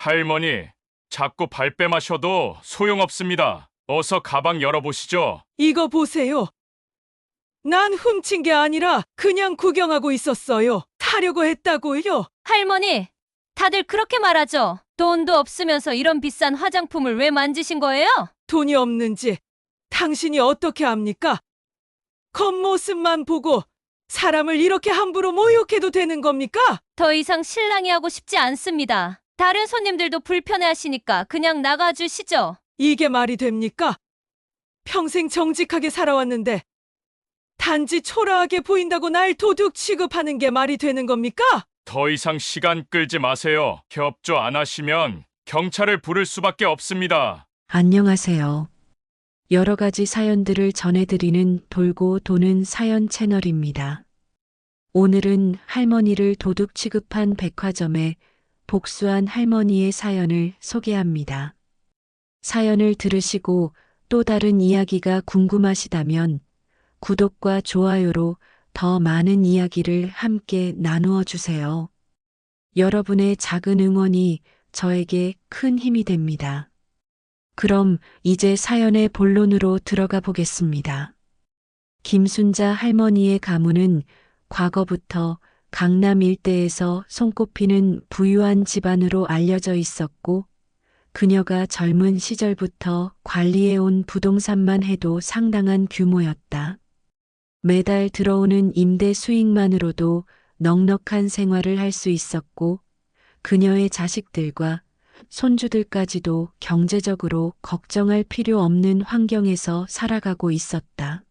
할머니, 자꾸 발뺌하셔도 소용없습니다. 어서 가방 열어보시죠. 이거 보세요. 난 훔친 게 아니라 그냥 구경하고 있었어요. 타려고 했다고요. 할머니, 다들 그렇게 말하죠? 돈도 없으면서 이런 비싼 화장품을 왜 만지신 거예요? 돈이 없는지 당신이 어떻게 압니까? 겉모습만 보고 사람을 이렇게 함부로 모욕해도 되는 겁니까? 더 이상 실랑이 하고 싶지 않습니다. 다른 손님들도 불편해하시니까 그냥 나가주시죠. 이게 말이 됩니까? 평생 정직하게 살아왔는데 단지 초라하게 보인다고 날 도둑 취급하는 게 말이 되는 겁니까? 더 이상 시간 끌지 마세요. 협조 안 하시면 경찰을 부를 수밖에 없습니다. 안녕하세요. 여러 가지 사연들을 전해드리는 돌고 도는 사연 채널입니다. 오늘은 할머니를 도둑 취급한 백화점에 복수한 할머니의 사연을 소개합니다. 사연을 들으시고 또 다른 이야기가 궁금하시다면 구독과 좋아요로 더 많은 이야기를 함께 나누어 주세요. 여러분의 작은 응원이 저에게 큰 힘이 됩니다. 그럼 이제 사연의 본론으로 들어가 보겠습니다. 김순자 할머니의 가문은 과거부터 강남 일대에서 손꼽히는 부유한 집안으로 알려져 있었고, 그녀가 젊은 시절부터 관리해온 부동산만 해도 상당한 규모였다. 매달 들어오는 임대 수익만으로도 넉넉한 생활을 할 수 있었고, 그녀의 자식들과 손주들까지도 경제적으로 걱정할 필요 없는 환경에서 살아가고 있었다.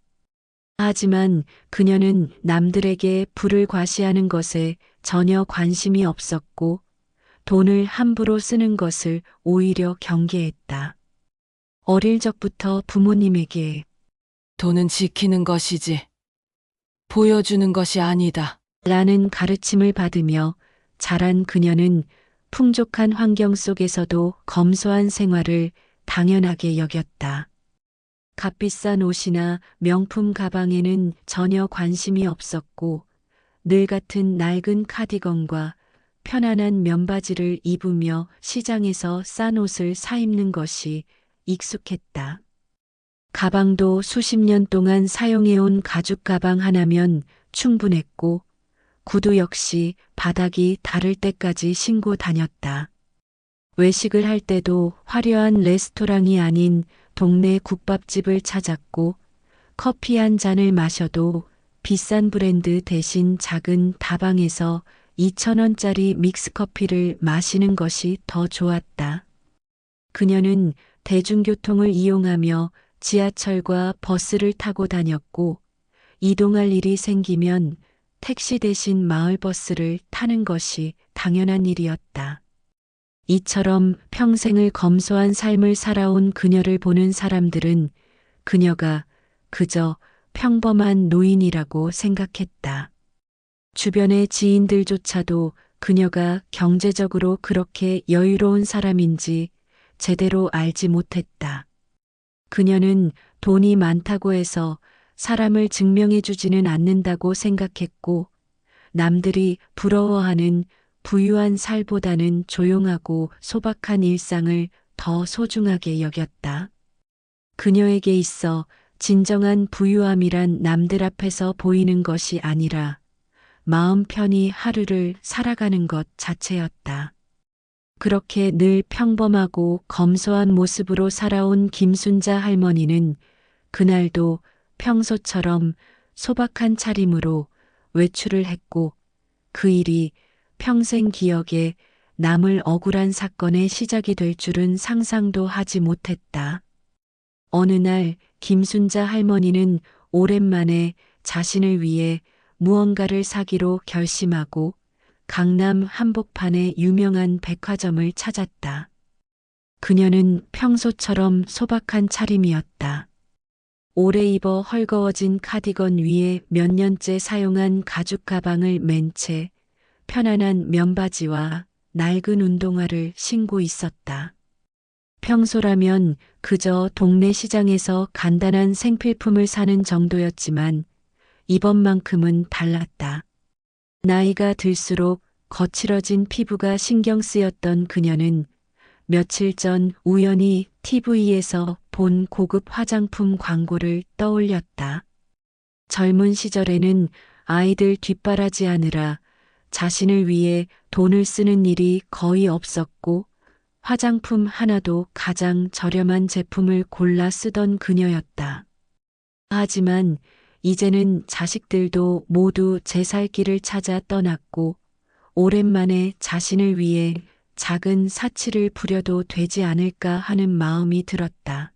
하지만 그녀는 남들에게 부를 과시하는 것에 전혀 관심이 없었고, 돈을 함부로 쓰는 것을 오히려 경계했다. 어릴 적부터 부모님에게 돈은 지키는 것이지 보여주는 것이 아니다. 라는 가르침을 받으며 자란 그녀는 풍족한 환경 속에서도 검소한 생활을 당연하게 여겼다. 값비싼 옷이나 명품 가방에는 전혀 관심이 없었고, 늘 같은 낡은 카디건과 편안한 면바지를 입으며 시장에서 싼 옷을 사입는 것이 익숙했다. 가방도 수십 년 동안 사용해온 가죽 가방 하나면 충분했고, 구두 역시 바닥이 닳을 때까지 신고 다녔다. 외식을 할 때도 화려한 레스토랑이 아닌 동네 국밥집을 찾았고, 커피 한 잔을 마셔도 비싼 브랜드 대신 작은 다방에서 2,000원짜리 믹스커피를 마시는 것이 더 좋았다. 그녀는 대중교통을 이용하며 지하철과 버스를 타고 다녔고, 이동할 일이 생기면 택시 대신 마을버스를 타는 것이 당연한 일이었다. 이처럼 평생을 검소한 삶을 살아온 그녀를 보는 사람들은 그녀가 그저 평범한 노인이라고 생각했다. 주변의 지인들조차도 그녀가 경제적으로 그렇게 여유로운 사람인지 제대로 알지 못했다. 그녀는 돈이 많다고 해서 사람을 증명해주지는 않는다고 생각했고, 남들이 부러워하는 부유한 살보다는 조용하고 소박한 일상을 더 소중하게 여겼다. 그녀에게 있어 진정한 부유함이란 남들 앞에서 보이는 것이 아니라 마음 편히 하루를 살아가는 것 자체였다. 그렇게 늘 평범하고 검소한 모습으로 살아온 김순자 할머니는 그날도 평소처럼 소박한 차림으로 외출을 했고, 그 일이 평생 기억에 남을 억울한 사건의 시작이 될 줄은 상상도 하지 못했다. 어느 날 김순자 할머니는 오랜만에 자신을 위해 무언가를 사기로 결심하고 강남 한복판의 유명한 백화점을 찾았다. 그녀는 평소처럼 소박한 차림이었다. 오래 입어 헐거워진 카디건 위에 몇 년째 사용한 가죽 가방을 맨 채 편안한 면바지와 낡은 운동화를 신고 있었다. 평소라면 그저 동네 시장에서 간단한 생필품을 사는 정도였지만 이번만큼은 달랐다. 나이가 들수록 거칠어진 피부가 신경 쓰였던 그녀는 며칠 전 우연히 TV에서 본 고급 화장품 광고를 떠올렸다. 젊은 시절에는 아이들 뒷바라지하느라 자신을 위해 돈을 쓰는 일이 거의 없었고 화장품 하나도 가장 저렴한 제품을 골라 쓰던 그녀였다. 하지만 이제는 자식들도 모두 제 살 길을 찾아 떠났고 오랜만에 자신을 위해 작은 사치를 부려도 되지 않을까 하는 마음이 들었다.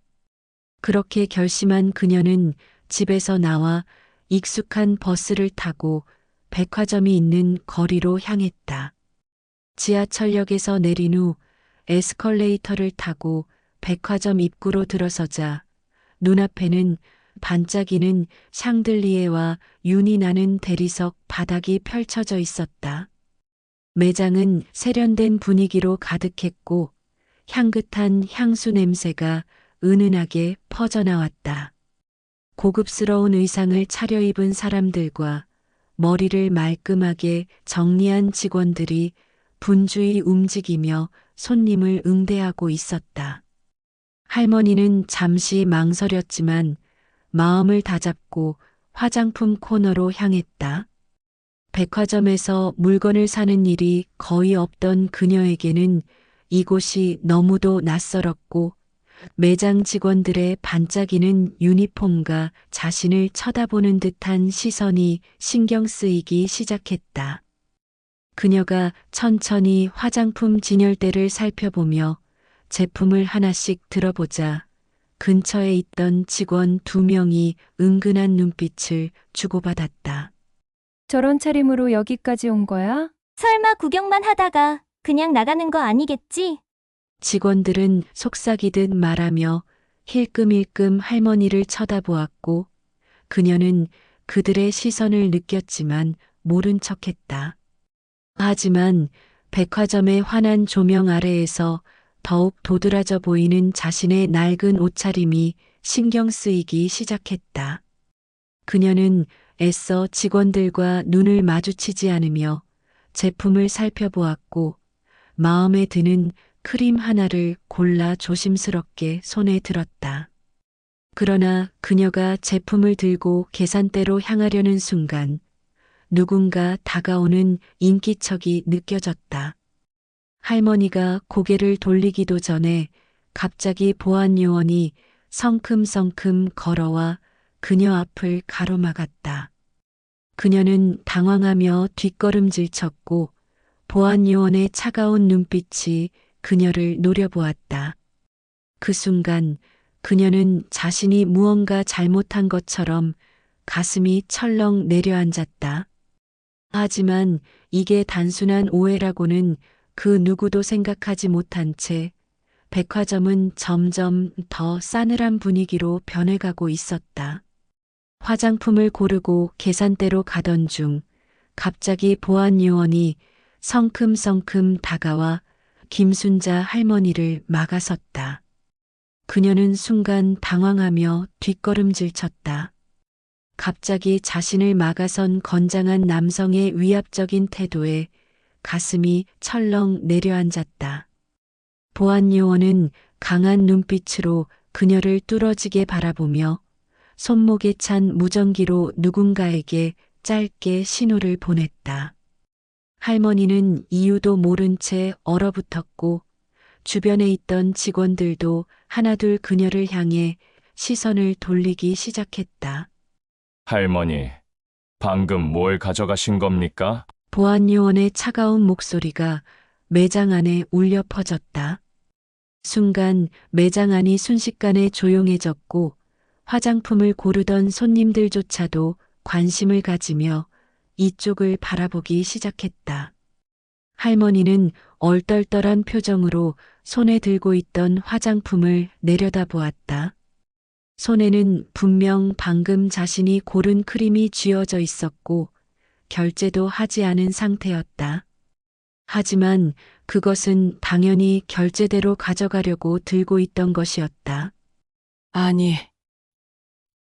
그렇게 결심한 그녀는 집에서 나와 익숙한 버스를 타고 백화점이 있는 거리로 향했다. 지하철역에서 내린 후 에스컬레이터를 타고 백화점 입구로 들어서자 눈앞에는 반짝이는 샹들리에와 윤이 나는 대리석 바닥이 펼쳐져 있었다. 매장은 세련된 분위기로 가득했고 향긋한 향수 냄새가 은은하게 퍼져나왔다. 고급스러운 의상을 차려입은 사람들과 머리를 말끔하게 정리한 직원들이 분주히 움직이며 손님을 응대하고 있었다. 할머니는 잠시 망설였지만 마음을 다잡고 화장품 코너로 향했다. 백화점에서 물건을 사는 일이 거의 없던 그녀에게는 이곳이 너무도 낯설었고 매장 직원들의 반짝이는 유니폼과 자신을 쳐다보는 듯한 시선이 신경 쓰이기 시작했다. 그녀가 천천히 화장품 진열대를 살펴보며 제품을 하나씩 들어보자 근처에 있던 직원 2명이 은근한 눈빛을 주고받았다. 저런 차림으로 여기까지 온 거야? 설마 구경만 하다가 그냥 나가는 거 아니겠지? 직원들은 속삭이듯 말하며 힐끔힐끔 할머니를 쳐다보았고 그녀는 그들의 시선을 느꼈지만 모른 척했다. 하지만 백화점의 환한 조명 아래에서 더욱 도드라져 보이는 자신의 낡은 옷차림이 신경 쓰이기 시작했다. 그녀는 애써 직원들과 눈을 마주치지 않으며 제품을 살펴보았고 마음에 드는 크림 하나를 골라 조심스럽게 손에 들었다. 그러나 그녀가 제품을 들고 계산대로 향하려는 순간 누군가 다가오는 인기척이 느껴졌다. 할머니가 고개를 돌리기도 전에 갑자기 보안 요원이 성큼성큼 걸어와 그녀 앞을 가로막았다. 그녀는 당황하며 뒷걸음질 쳤고 보안 요원의 차가운 눈빛이 그녀를 노려보았다. 그 순간 그녀는 자신이 무언가 잘못한 것처럼 가슴이 철렁 내려앉았다. 하지만 이게 단순한 오해라고는 그 누구도 생각하지 못한 채 백화점은 점점 더 싸늘한 분위기로 변해가고 있었다. 화장품을 고르고 계산대로 가던 중 갑자기 보안 요원이 성큼성큼 다가와 김순자 할머니를 막아섰다. 그녀는 순간 당황하며 뒷걸음질 쳤다. 갑자기 자신을 막아선 건장한 남성의 위압적인 태도에 가슴이 철렁 내려앉았다. 보안 요원은 강한 눈빛으로 그녀를 뚫어지게 바라보며 손목에 찬 무전기로 누군가에게 짧게 신호를 보냈다. 할머니는 이유도 모른 채 얼어붙었고 주변에 있던 직원들도 하나둘 그녀를 향해 시선을 돌리기 시작했다. 할머니, 방금 뭘 가져가신 겁니까? 보안 요원의 차가운 목소리가 매장 안에 울려 퍼졌다. 순간 매장 안이 순식간에 조용해졌고 화장품을 고르던 손님들조차도 관심을 가지며 이쪽을 바라보기 시작했다. 할머니는 얼떨떨한 표정으로 손에 들고 있던 화장품을 내려다보았다. 손에는 분명 방금 자신이 고른 크림이 쥐어져 있었고 결제도 하지 않은 상태였다. 하지만 그것은 당연히 결제대로 가져가려고 들고 있던 것이었다. 아니,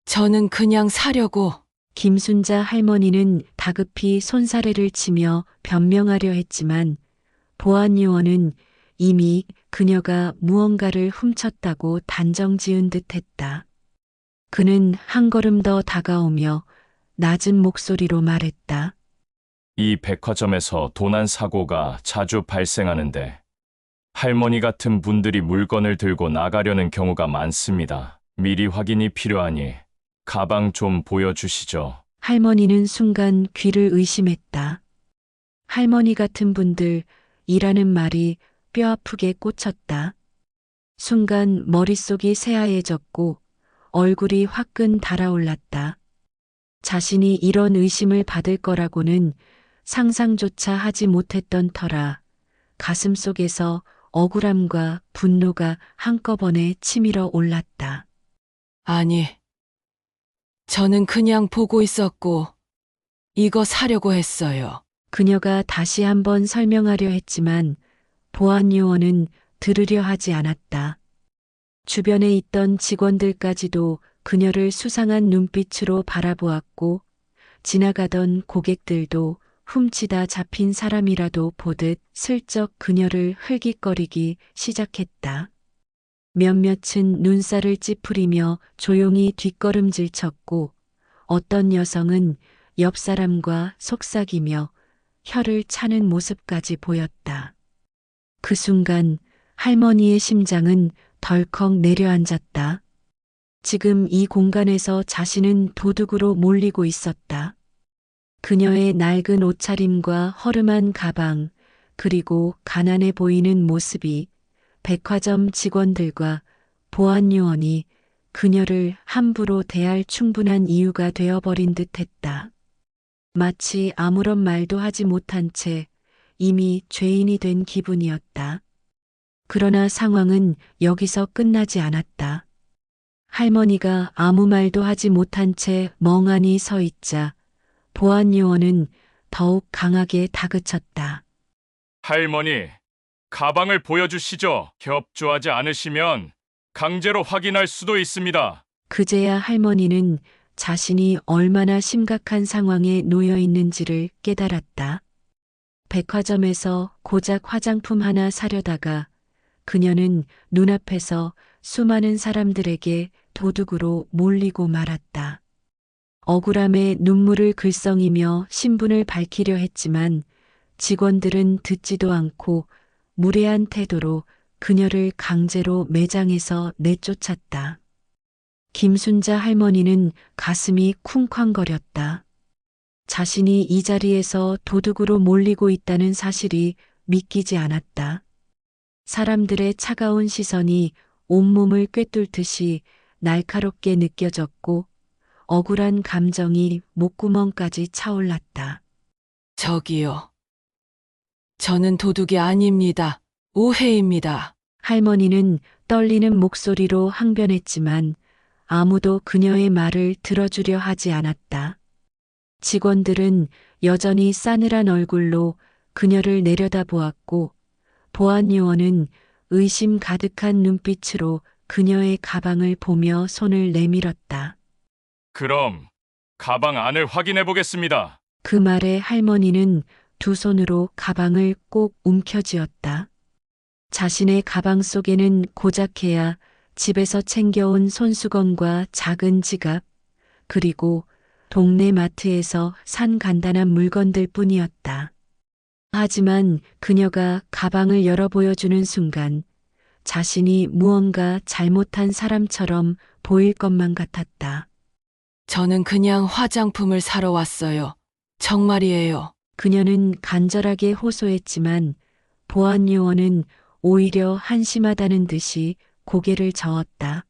저는 그냥 사려고. 김순자 할머니는 다급히 손사래를 치며 변명하려 했지만 보안 요원은 이미 그녀가 무언가를 훔쳤다고 단정 지은 듯 했다. 그는 한 걸음 더 다가오며 낮은 목소리로 말했다. 이 백화점에서 도난 사고가 자주 발생하는데 할머니 같은 분들이 물건을 들고 나가려는 경우가 많습니다. 미리 확인이 필요하니 가방 좀 보여주시죠. 할머니는 순간 귀를 의심했다. 할머니 같은 분들이라는 말이 뼈아프게 꽂혔다. 순간 머릿속이 새하얘졌고 얼굴이 화끈 달아올랐다. 자신이 이런 의심을 받을 거라고는 상상조차 하지 못했던 터라 가슴 속에서 억울함과 분노가 한꺼번에 치밀어 올랐다. 아니, 저는 그냥 보고 있었고, 이거 사려고 했어요. 그녀가 다시 한번 설명하려 했지만 보안 요원은 들으려 하지 않았다. 주변에 있던 직원들까지도 그녀를 수상한 눈빛으로 바라보았고 지나가던 고객들도 훔치다 잡힌 사람이라도 보듯 슬쩍 그녀를 흘깃거리기 시작했다. 몇몇은 눈살을 찌푸리며 조용히 뒷걸음질 쳤고 어떤 여성은 옆 사람과 속삭이며 혀를 차는 모습까지 보였다. 그 순간 할머니의 심장은 덜컥 내려앉았다. 지금 이 공간에서 자신은 도둑으로 몰리고 있었다. 그녀의 낡은 옷차림과 허름한 가방, 그리고 가난해 보이는 모습이 백화점 직원들과 보안 요원이 그녀를 함부로 대할 충분한 이유가 되어버린 듯 했다. 마치 아무런 말도 하지 못한 채 이미 죄인이 된 기분이었다. 그러나 상황은 여기서 끝나지 않았다. 할머니가 아무 말도 하지 못한 채 멍하니 서 있자 보안 요원은 더욱 강하게 다그쳤다. 할머니, 가방을 보여주시죠. 협조하지 않으시면 강제로 확인할 수도 있습니다. 그제야 할머니는 자신이 얼마나 심각한 상황에 놓여 있는지를 깨달았다. 백화점에서 고작 화장품 하나 사려다가 그녀는 눈앞에서 수많은 사람들에게 도둑으로 몰리고 말았다. 억울함에 눈물을 글썽이며 신분을 밝히려 했지만 직원들은 듣지도 않고 무례한 태도로 그녀를 강제로 매장에서 내쫓았다. 김순자 할머니는 가슴이 쿵쾅거렸다. 자신이 이 자리에서 도둑으로 몰리고 있다는 사실이 믿기지 않았다. 사람들의 차가운 시선이 온몸을 꿰뚫듯이 날카롭게 느껴졌고 억울한 감정이 목구멍까지 차올랐다. 저기요. 저는 도둑이 아닙니다. 오해입니다. 할머니는 떨리는 목소리로 항변했지만 아무도 그녀의 말을 들어주려 하지 않았다. 직원들은 여전히 싸늘한 얼굴로 그녀를 내려다보았고 보안 요원은 의심 가득한 눈빛으로 그녀의 가방을 보며 손을 내밀었다. 그럼 가방 안을 확인해 보겠습니다. 그 말에 할머니는 두 손으로 가방을 꼭 움켜쥐었다. 자신의 가방 속에는 고작해야 집에서 챙겨온 손수건과 작은 지갑, 그리고 동네 마트에서 산 간단한 물건들 뿐이었다. 하지만 그녀가 가방을 열어 보여주는 순간 자신이 무언가 잘못한 사람처럼 보일 것만 같았다. 저는 그냥 화장품을 사러 왔어요. 정말이에요. 그녀는 간절하게 호소했지만 보안 요원은 오히려 한심하다는 듯이 고개를 저었다.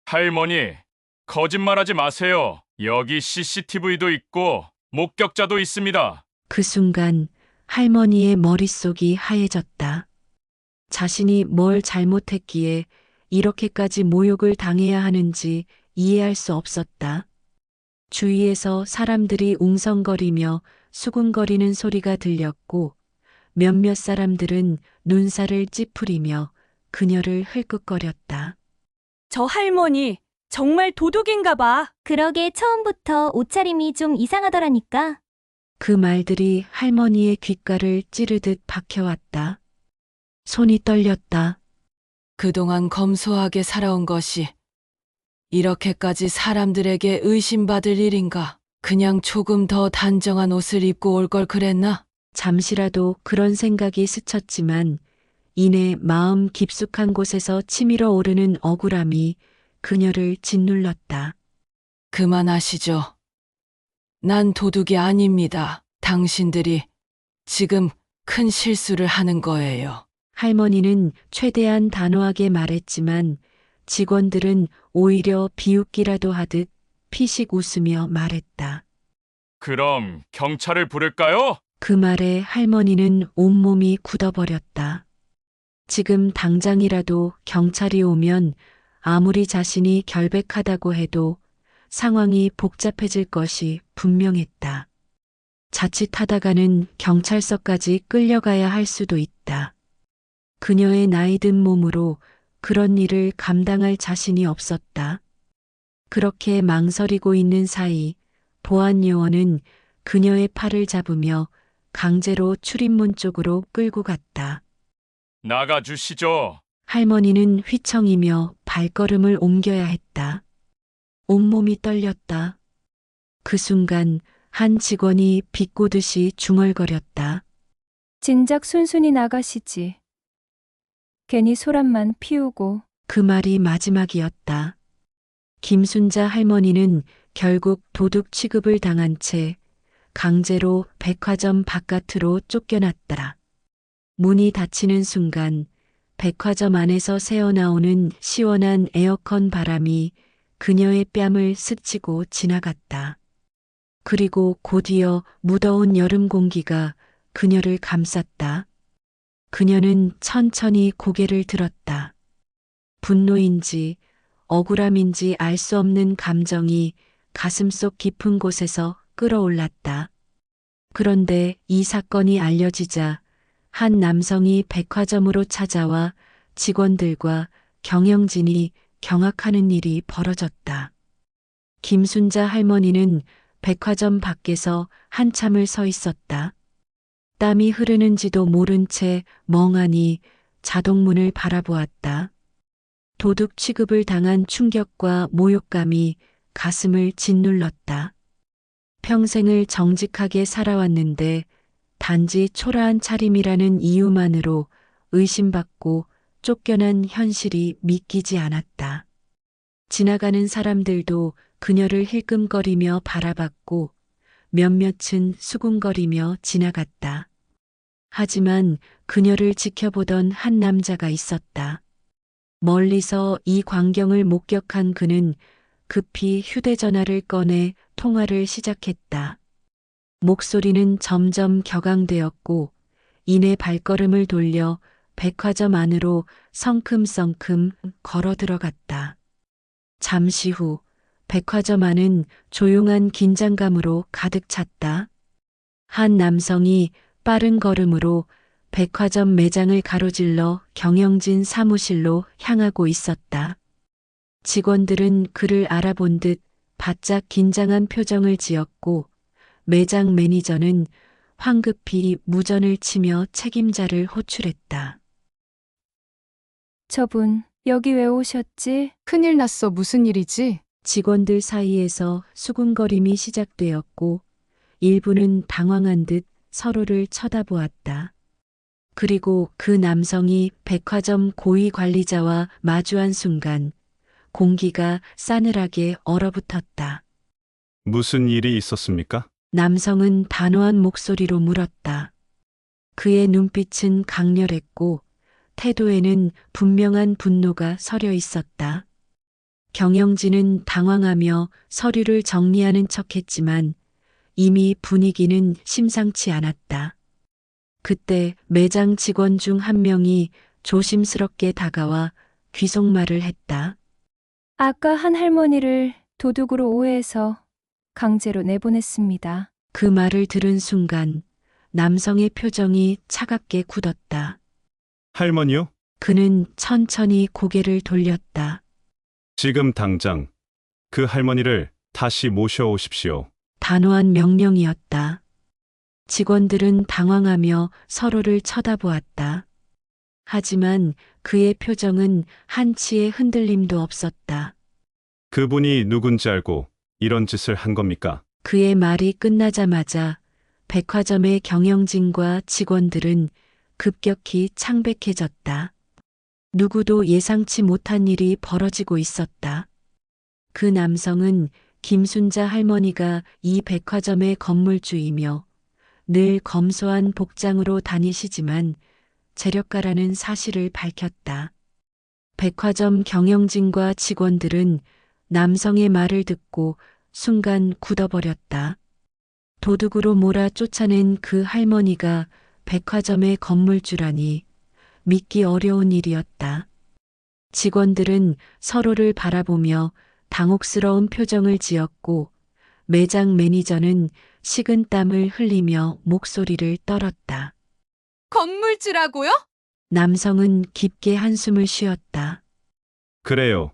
할머니, 거짓말하지 마세요. 여기 CCTV도 있고 목격자도 있습니다. 그 순간 할머니의 머릿속이 하얘졌다. 자신이 뭘 잘못했기에 이렇게까지 모욕을 당해야 하는지 이해할 수 없었다. 주위에서 사람들이 웅성거리며 수군거리는 소리가 들렸고 몇몇 사람들은 눈살을 찌푸리며 그녀를 흘끗거렸다. 저 할머니, 정말 도둑인가 봐. 그러게 처음부터 옷차림이 좀 이상하더라니까. 그 말들이 할머니의 귓가를 찌르듯 박혀왔다. 손이 떨렸다. 그동안 검소하게 살아온 것이 이렇게까지 사람들에게 의심받을 일인가? 그냥 조금 더 단정한 옷을 입고 올 걸 그랬나? 잠시라도 그런 생각이 스쳤지만 이내 마음 깊숙한 곳에서 치밀어 오르는 억울함이 그녀를 짓눌렀다. 그만하시죠. 난 도둑이 아닙니다. 당신들이 지금 큰 실수를 하는 거예요. 할머니는 최대한 단호하게 말했지만 직원들은 오히려 비웃기라도 하듯 피식 웃으며 말했다. 그럼 경찰을 부를까요? 그 말에 할머니는 온몸이 굳어버렸다. 지금 당장이라도 경찰이 오면 아무리 자신이 결백하다고 해도 상황이 복잡해질 것이 분명했다. 자칫하다가는 경찰서까지 끌려가야 할 수도 있다. 그녀의 나이든 몸으로 그런 일을 감당할 자신이 없었다. 그렇게 망설이고 있는 사이 보안요원은 그녀의 팔을 잡으며 강제로 출입문 쪽으로 끌고 갔다. 나가주시죠. 할머니는 휘청이며 발걸음을 옮겨야 했다. 온몸이 떨렸다. 그 순간 한 직원이 비꼬듯이 중얼거렸다. 진작 순순히 나가시지. 괜히 소란만 피우고. 그 말이 마지막이었다. 김순자 할머니는 결국 도둑 취급을 당한 채 강제로 백화점 바깥으로 쫓겨났다. 문이 닫히는 순간 백화점 안에서 새어나오는 시원한 에어컨 바람이 그녀의 뺨을 스치고 지나갔다. 그리고 곧이어 무더운 여름 공기가 그녀를 감쌌다. 그녀는 천천히 고개를 들었다. 분노인지 억울함인지 알 수 없는 감정이 가슴속 깊은 곳에서 끌어올랐다. 그런데 이 사건이 알려지자 한 남성이 백화점으로 찾아와 직원들과 경영진이 경악하는 일이 벌어졌다. 김순자 할머니는 백화점 밖에서 한참을 서 있었다. 땀이 흐르는지도 모른 채 멍하니 자동문을 바라보았다. 도둑 취급을 당한 충격과 모욕감이 가슴을 짓눌렀다. 평생을 정직하게 살아왔는데 단지 초라한 차림이라는 이유만으로 의심받고 쫓겨난 현실이 믿기지 않았다. 지나가는 사람들도 그녀를 힐끔거리며 바라봤고 몇몇은 수군거리며 지나갔다. 하지만 그녀를 지켜보던 한 남자가 있었다. 멀리서 이 광경을 목격한 그는 급히 휴대전화를 꺼내 통화를 시작했다. 목소리는 점점 격앙되었고 이내 발걸음을 돌려 백화점 안으로 성큼성큼 걸어 들어갔다. 잠시 후 백화점 안은 조용한 긴장감으로 가득 찼다. 한 남성이 빠른 걸음으로 백화점 매장을 가로질러 경영진 사무실로 향하고 있었다. 직원들은 그를 알아본 듯 바짝 긴장한 표정을 지었고 매장 매니저는 황급히 무전을 치며 책임자를 호출했다. 저분, 여기 왜 오셨지? 큰일 났어. 무슨 일이지? 직원들 사이에서 수군거림이 시작되었고 일부는 당황한 듯 서로를 쳐다보았다. 그리고 그 남성이 백화점 고위 관리자와 마주한 순간 공기가 싸늘하게 얼어붙었다. 무슨 일이 있었습니까? 남성은 단호한 목소리로 물었다. 그의 눈빛은 강렬했고 태도에는 분명한 분노가 서려 있었다. 경영진은 당황하며 서류를 정리하는 척했지만 이미 분위기는 심상치 않았다. 그때 매장 직원 중 한 명이 조심스럽게 다가와 귀속말을 했다. 아까 한 할머니를 도둑으로 오해해서 강제로 내보냈습니다. 그 말을 들은 순간 남성의 표정이 차갑게 굳었다. 할머니요? 그는 천천히 고개를 돌렸다. 지금 당장 그 할머니를 다시 모셔오십시오. 단호한 명령이었다. 직원들은 당황하며 서로를 쳐다보았다. 하지만 그의 표정은 한치의 흔들림도 없었다. 그분이 누군지 알고 이런 짓을 한 겁니까? 그의 말이 끝나자마자 백화점의 경영진과 직원들은 급격히 창백해졌다. 누구도 예상치 못한 일이 벌어지고 있었다. 그 남성은 김순자 할머니가 이 백화점의 건물주이며 늘 검소한 복장으로 다니시지만 재력가라는 사실을 밝혔다. 백화점 경영진과 직원들은 남성의 말을 듣고 순간 굳어버렸다. 도둑으로 몰아 쫓아낸 그 할머니가 백화점의 건물주라니 믿기 어려운 일이었다. 직원들은 서로를 바라보며 당혹스러운 표정을 지었고 매장 매니저는 식은땀을 흘리며 목소리를 떨었다. 건물주라고요? 남성은 깊게 한숨을 쉬었다. 그래요.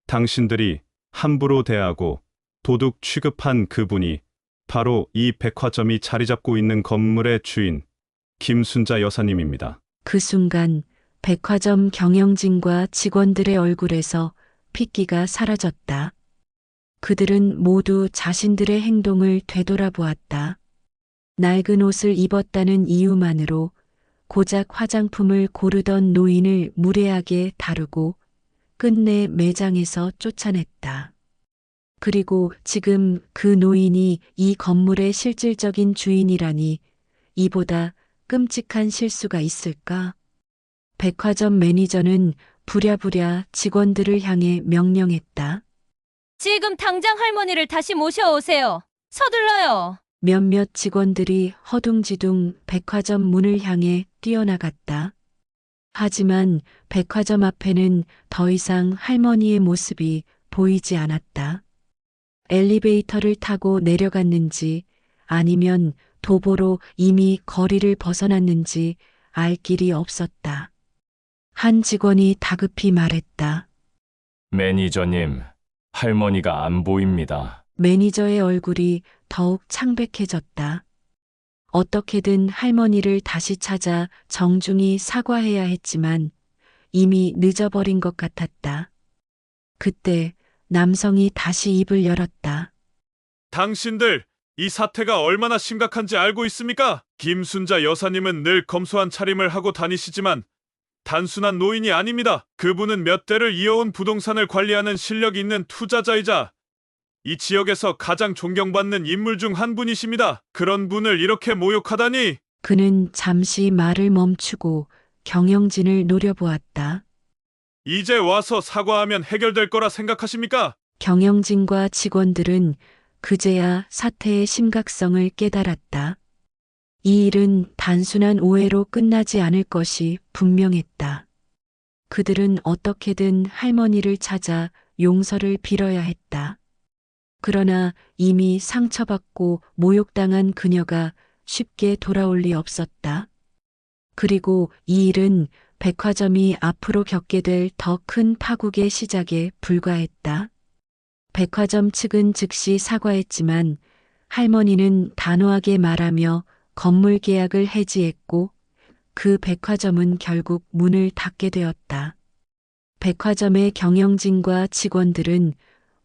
당신들이 함부로 대하고 도둑 취급한 그분이 바로 이 백화점이 자리 잡고 있는 건물의 주인 김순자 여사님입니다. 그 순간 백화점 경영진과 직원들의 얼굴에서 핏기가 사라졌다. 그들은 모두 자신들의 행동을 되돌아보았다. 낡은 옷을 입었다는 이유만으로 고작 화장품을 고르던 노인을 무례하게 다루고 끝내 매장에서 쫓아냈다. 그리고 지금 그 노인이 이 건물의 실질적인 주인이라니 이보다 끔찍한 실수가 있을까? 백화점 매니저는 부랴부랴 직원들을 향해 명령했다. 지금 당장 할머니를 다시 모셔오세요. 서둘러요. 몇몇 직원들이 허둥지둥 백화점 문을 향해 뛰어나갔다. 하지만 백화점 앞에는 더 이상 할머니의 모습이 보이지 않았다. 엘리베이터를 타고 내려갔는지 아니면 도보로 이미 거리를 벗어났는지 알 길이 없었다. 한 직원이 다급히 말했다. 매니저님, 할머니가 안 보입니다. 매니저의 얼굴이 더욱 창백해졌다. 어떻게든 할머니를 다시 찾아 정중히 사과해야 했지만 이미 늦어버린 것 같았다. 그때 남성이 다시 입을 열었다. 당신들, 이 사태가 얼마나 심각한지 알고 있습니까? 김순자 여사님은 늘 검소한 차림을 하고 다니시지만 단순한 노인이 아닙니다. 그분은 몇 대를 이어온 부동산을 관리하는 실력 있는 투자자이자 이 지역에서 가장 존경받는 인물 중 한 분이십니다. 그런 분을 이렇게 모욕하다니! 그는 잠시 말을 멈추고 경영진을 노려보았다. 이제 와서 사과하면 해결될 거라 생각하십니까? 경영진과 직원들은 그제야 사태의 심각성을 깨달았다. 이 일은 단순한 오해로 끝나지 않을 것이 분명했다. 그들은 어떻게든 할머니를 찾아 용서를 빌어야 했다. 그러나 이미 상처받고 모욕당한 그녀가 쉽게 돌아올 리 없었다. 그리고 이 일은 백화점이 앞으로 겪게 될 더 큰 파국의 시작에 불과했다. 백화점 측은 즉시 사과했지만 할머니는 단호하게 말하며 건물 계약을 해지했고 그 백화점은 결국 문을 닫게 되었다. 백화점의 경영진과 직원들은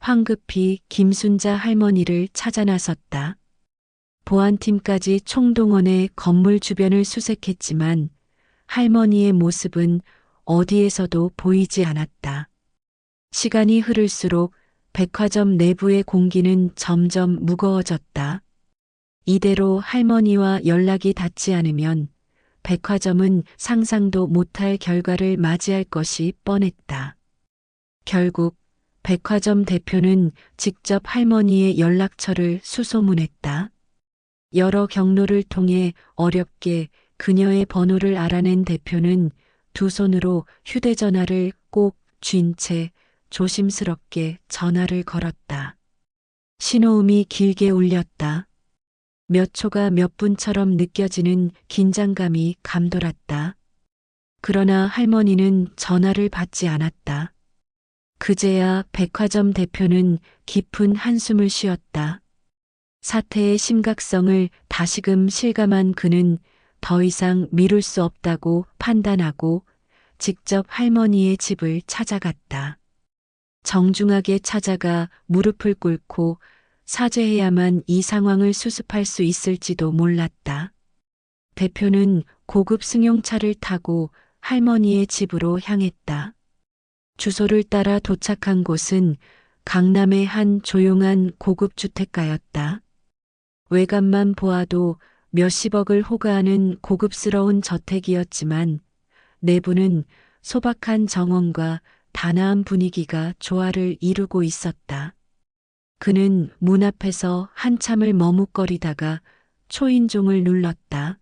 황급히 김순자 할머니를 찾아 나섰다. 보안팀까지 총동원해 건물 주변을 수색했지만 할머니의 모습은 어디에서도 보이지 않았다. 시간이 흐를수록 백화점 내부의 공기는 점점 무거워졌다. 이대로 할머니와 연락이 닿지 않으면 백화점은 상상도 못할 결과를 맞이할 것이 뻔했다. 결국 백화점 대표는 직접 할머니의 연락처를 수소문했다. 여러 경로를 통해 어렵게 그녀의 번호를 알아낸 대표는 두 손으로 휴대전화를 꼭 쥔 채 조심스럽게 전화를 걸었다. 신호음이 길게 울렸다. 몇 초가 몇 분처럼 느껴지는 긴장감이 감돌았다. 그러나 할머니는 전화를 받지 않았다. 그제야 백화점 대표는 깊은 한숨을 쉬었다. 사태의 심각성을 다시금 실감한 그는 더 이상 미룰 수 없다고 판단하고 직접 할머니의 집을 찾아갔다. 정중하게 찾아가 무릎을 꿇고 사죄해야만 이 상황을 수습할 수 있을지도 몰랐다. 대표는 고급 승용차를 타고 할머니의 집으로 향했다. 주소를 따라 도착한 곳은 강남의 한 조용한 고급 주택가였다. 외관만 보아도 몇십억을 호가하는 고급스러운 저택이었지만 내부는 소박한 정원과 단아한 분위기가 조화를 이루고 있었다. 그는 문 앞에서 한참을 머뭇거리다가 초인종을 눌렀다.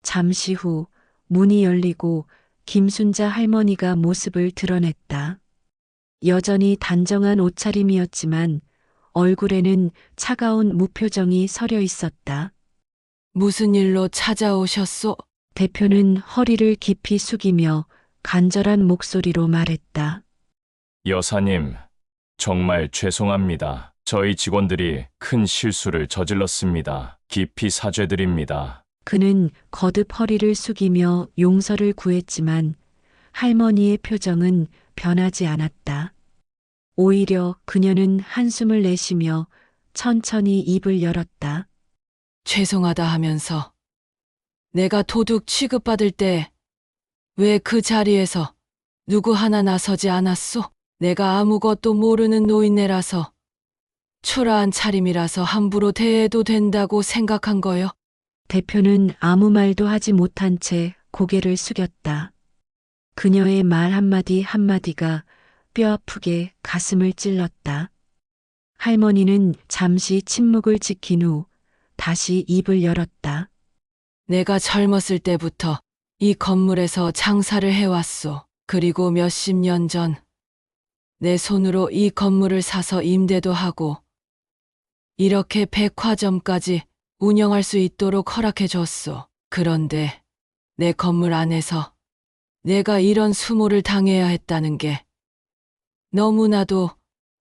잠시 후 문이 열리고 김순자 할머니가 모습을 드러냈다. 여전히 단정한 옷차림이었지만 얼굴에는 차가운 무표정이 서려 있었다. 무슨 일로 찾아오셨소? 대표는 허리를 깊이 숙이며 간절한 목소리로 말했다. 여사님, 정말 죄송합니다. 저희 직원들이 큰 실수를 저질렀습니다. 깊이 사죄드립니다. 그는 거듭 허리를 숙이며 용서를 구했지만 할머니의 표정은 변하지 않았다. 오히려 그녀는 한숨을 내쉬며 천천히 입을 열었다. 죄송하다 하면서 내가 도둑 취급받을 때 왜 그 자리에서 누구 하나 나서지 않았소? 내가 아무것도 모르는 노인네라서 초라한 차림이라서 함부로 대해도 된다고 생각한 거요. 대표는 아무 말도 하지 못한 채 고개를 숙였다. 그녀의 말 한마디 한마디가 뼈아프게 가슴을 찔렀다. 할머니는 잠시 침묵을 지킨 후 다시 입을 열었다. 내가 젊었을 때부터 이 건물에서 장사를 해왔소. 그리고 몇십 년 전 내 손으로 이 건물을 사서 임대도 하고 이렇게 백화점까지 운영할 수 있도록 허락해줬소. 그런데 내 건물 안에서 내가 이런 수모를 당해야 했다는 게 너무나도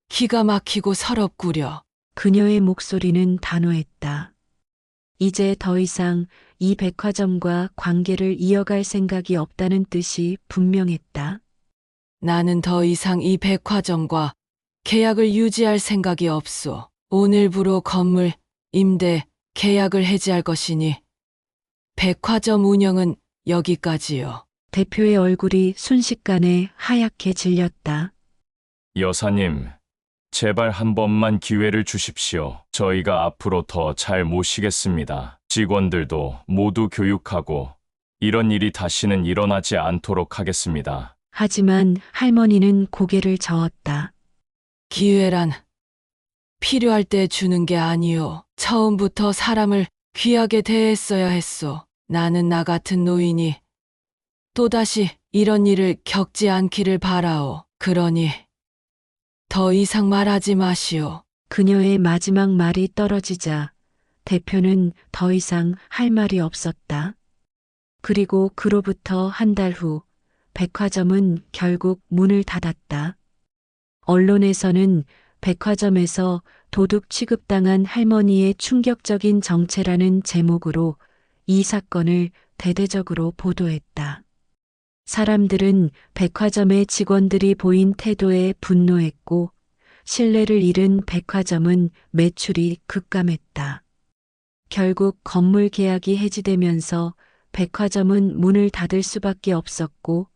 기가 막히고 서럽구려. 그녀의 목소리는 단호했다. 이제 더 이상 이 백화점과 관계를 이어갈 생각이 없다는 뜻이 분명했다. 나는 더 이상 이 백화점과 계약을 유지할 생각이 없소. 오늘부로 건물 임대 계약을 해지할 것이니 백화점 운영은 여기까지요. 대표의 얼굴이 순식간에 하얗게 질렸다. 여사님, 제발 한 번만 기회를 주십시오. 저희가 앞으로 더 잘 모시겠습니다. 직원들도 모두 교육하고 이런 일이 다시는 일어나지 않도록 하겠습니다. 하지만 할머니는 고개를 저었다. 기회란 필요할 때 주는 게 아니요. 처음부터 사람을 귀하게 대했어야 했소. 나는 나 같은 노인이 또다시 이런 일을 겪지 않기를 바라오. 그러니 더 이상 말하지 마시오. 그녀의 마지막 말이 떨어지자 대표는 더 이상 할 말이 없었다. 그리고 그로부터 한 달 후 백화점은 결국 문을 닫았다. 언론에서는 백화점에서 도둑 취급당한 할머니의 충격적인 정체라는 제목으로 이 사건을 대대적으로 보도했다. 사람들은 백화점의 직원들이 보인 태도에 분노했고 신뢰를 잃은 백화점은 매출이 급감했다. 결국 건물 계약이 해지되면서 백화점은 문을 닫을 수밖에 없었고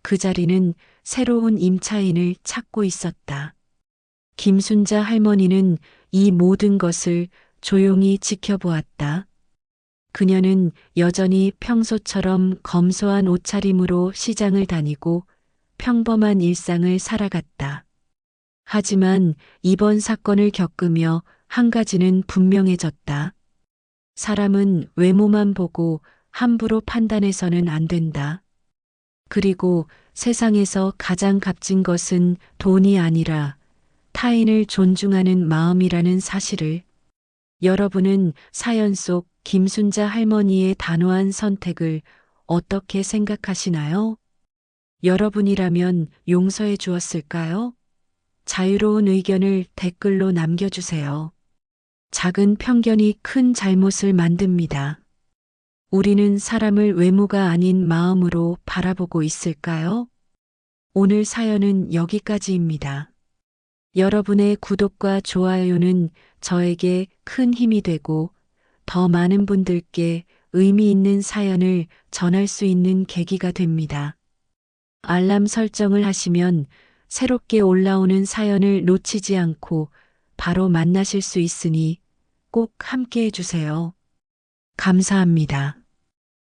그 자리는 새로운 임차인을 찾고 있었다. 김순자 할머니는 이 모든 것을 조용히 지켜보았다. 그녀는 여전히 평소처럼 검소한 옷차림으로 시장을 다니고 평범한 일상을 살아갔다. 하지만 이번 사건을 겪으며 한 가지는 분명해졌다. 사람은 외모만 보고 함부로 판단해서는 안 된다. 그리고 세상에서 가장 값진 것은 돈이 아니라 타인을 존중하는 마음이라는 사실을 여러분은 사연 속 김순자 할머니의 단호한 선택을 어떻게 생각하시나요? 여러분이라면 용서해 주었을까요? 자유로운 의견을 댓글로 남겨주세요. 작은 편견이 큰 잘못을 만듭니다. 우리는 사람을 외모가 아닌 마음으로 바라보고 있을까요? 오늘 사연은 여기까지입니다. 여러분의 구독과 좋아요는 저에게 큰 힘이 되고 더 많은 분들께 의미 있는 사연을 전할 수 있는 계기가 됩니다. 알람 설정을 하시면 새롭게 올라오는 사연을 놓치지 않고 바로 만나실 수 있으니 꼭 함께 해주세요. 감사합니다.